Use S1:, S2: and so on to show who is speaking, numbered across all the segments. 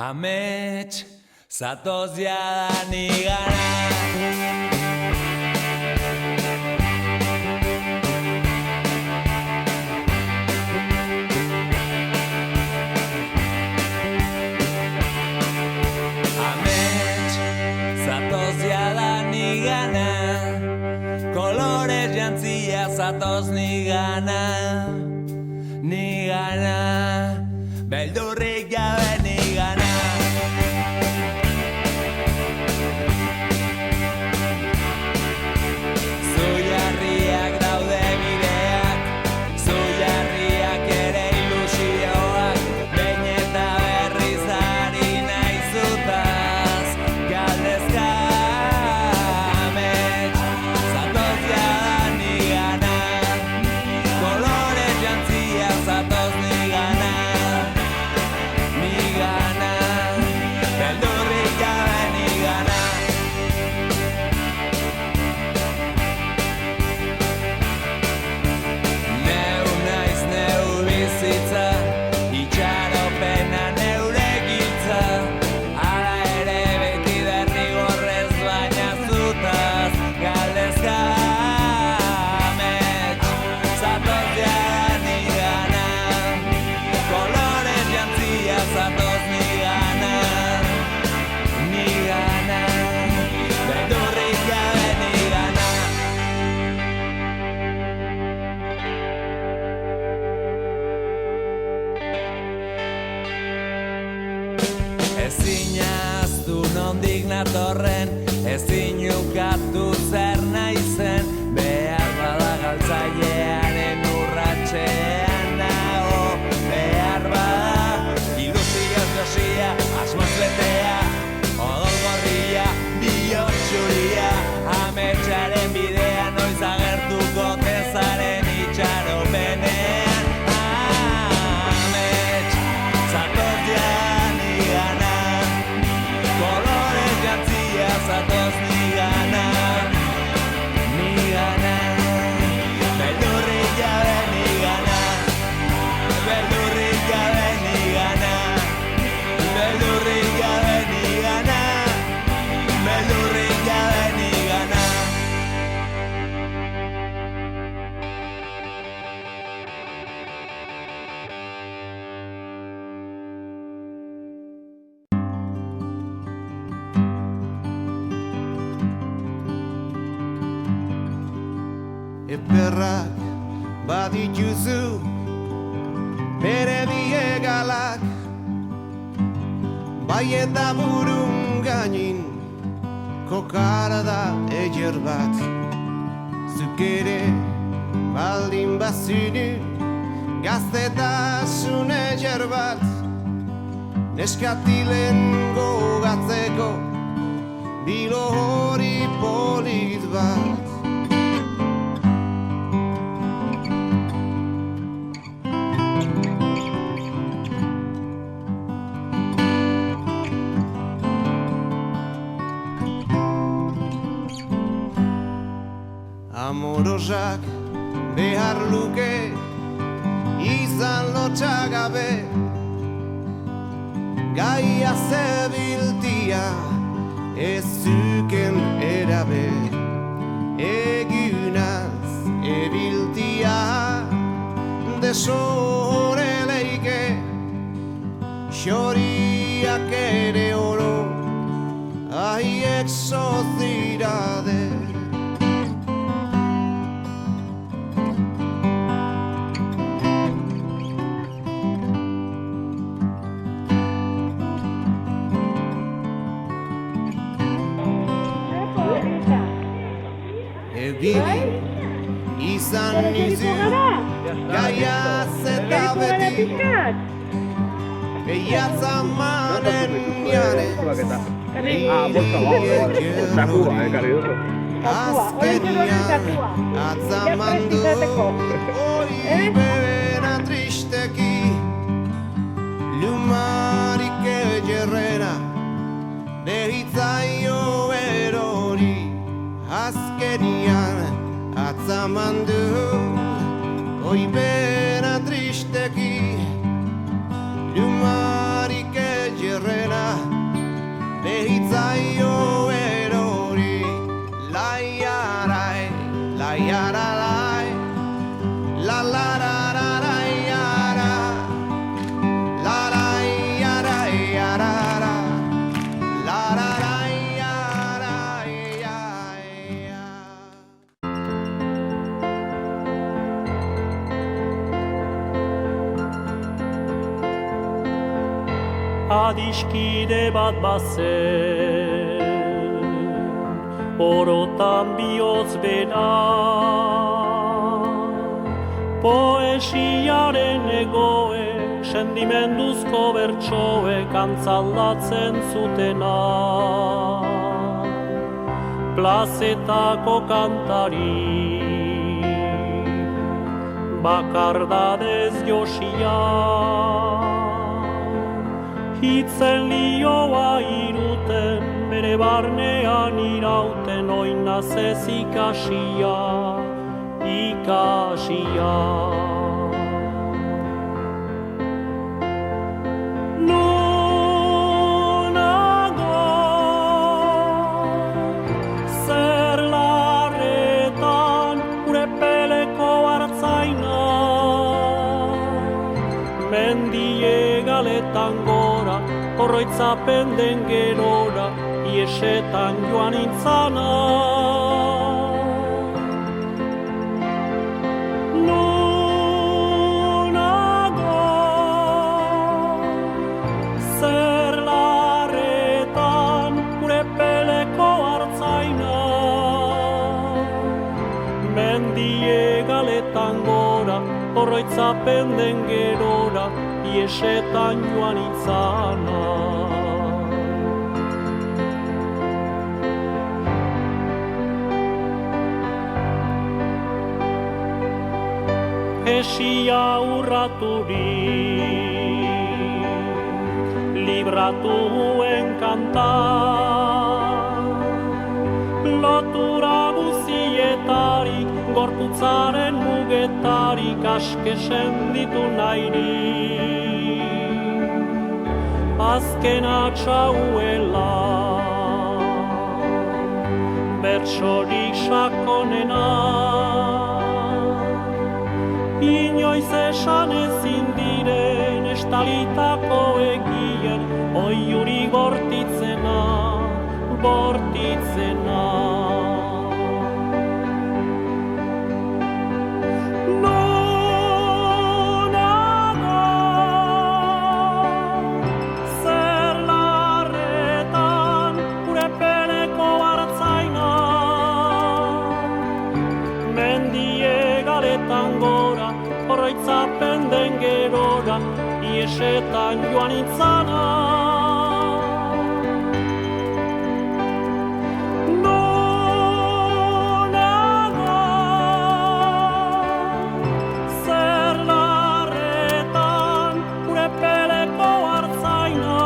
S1: Amets, zatoz jada nigana. Amets, zatoz jada nigana. Kolorez jantzia zatoz nigana. Nigana, beldurrik gabe nigana. Zuiarriak daude bideak, zuiarriak ere ilusioak, behin eta berriz ari naizutaz, galdezka. Amets, zatoz jada nigana, kolorez jantzia zatoz nigana. Nigana, beldurrik gabe nigana. Neu naiz neu bizitza, itxaropena neure giltza. Hala ere beti derrigorrez baina zutaz, galdezka. Amets, zatoz jada nigana, kolorez jantzia zatoz nigana. Nigana, beldurrik gabe nigana. Ezin ahaztu nondik natorren, ezin ukatu zer naizen, behar bada galtzailearen urratxean nago, behar bada ilusioz josia, asmoz betea, odol gorria, bihotxuria, ametsaren bidea noiz agertuko tezaren itxaropenean. Amets, zatoz jada nigana, kolorez jantzia zatoz nigana. Nigana, beldurrik gabe nigana, beldurrik gabe nigana, beldurrik gabe nigana, beldurrik gabe nigana.
S2: Eperrak badituzu bere biegalak, bai eta burun gainin kokara da eger bat. Zuk ere baldin bazinu gaztetasun eger bat, neskatilen gogatzeko bilo hori polit bat. Amorosak behar luke izan lotxagabe, gaia zebiltia ez zuken erabe. Egunaz ebiltia desore leike, xoriak ere oro aiek sozirade. Ebili izan nizu gaiaz eta beti, behiatza manen jane azkenian atzamandu hori bebena tristeki, lumarik egerrena deritzaio erori, azkenian atzamandu hori bebena tristeki, lumarik egerrena
S3: adiskide bat bazen, orotan bihotz bera. Poesiaren egoe, sentimenduzko bertsoek antzaldatzen zutena. Plazetako kantari, bakardadez josia, hitzen lioa iruten, bere barnean irauten, oinaz ez ikasia, ikasia. Nunago, zer larretan, gure peleko hartzaina, mendie galetan gora, horroitzapen den gerora, iesetan joan intzana. Nunago, zer larretan, gure peleko hartzaina, mendie galetan gora, horroitzapen den gerora, iesetan joan itzana. Esia urraturik, libratuen kanta, lotura guzietarik, gorputzaren mugetarik, askesen ditu nahirik. Azken atxauela, bertsorik sakonena, inoiz esan ezin diren estalitako egien, oiuri bortitzena, bortitzena. Nunago, zer larretan, gure peleko hartzaina, mendie galetan gora, horroitzapen den gerora, iesetan joan itzana. Nunago, zer larretan, gure peleko hartzaina,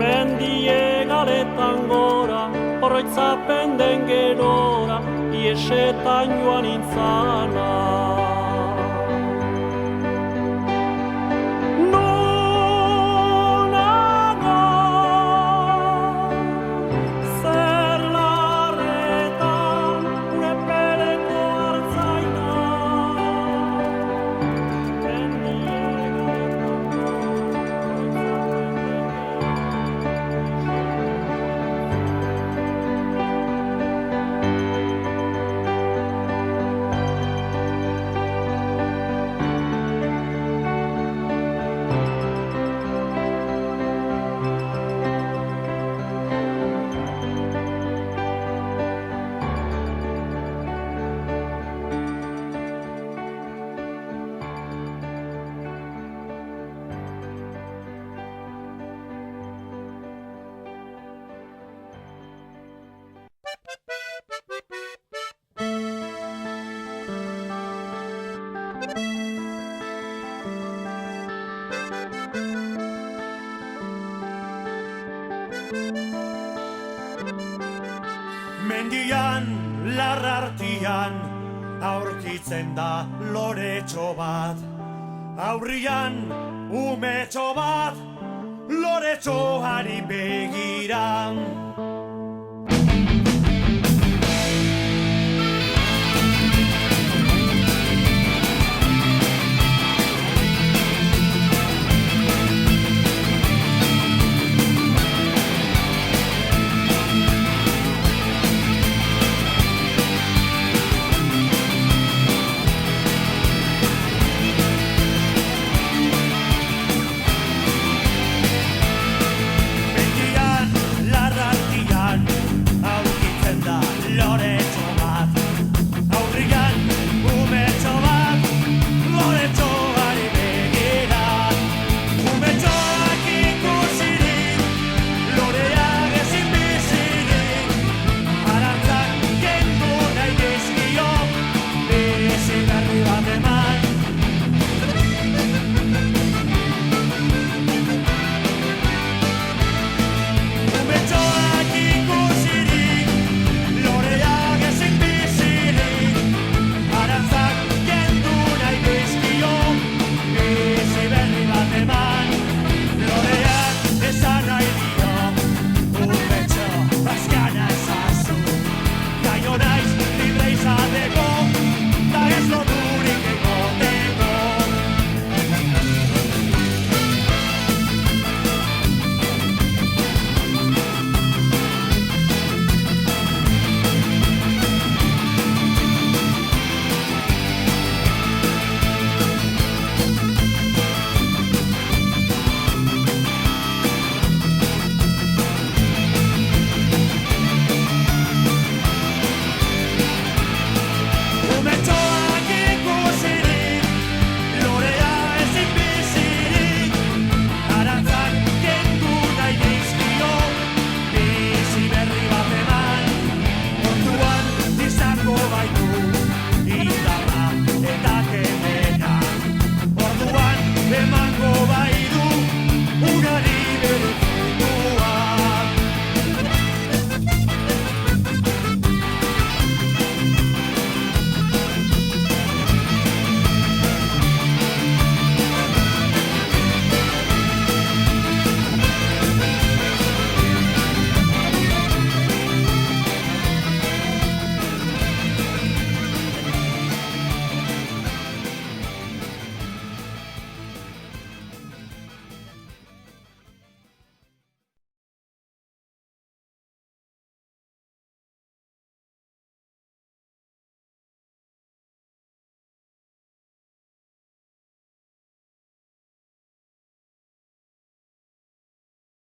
S3: mendie galetan gora, horroitzapen den gerora, iesetan joan intzana. Nunago, zer larretan, gure peleko hartzaina, mendie
S4: Mendian, larrartian, aurkitzen da loretxo bat. Aurrian, umetxo bat, loretxoari begiran.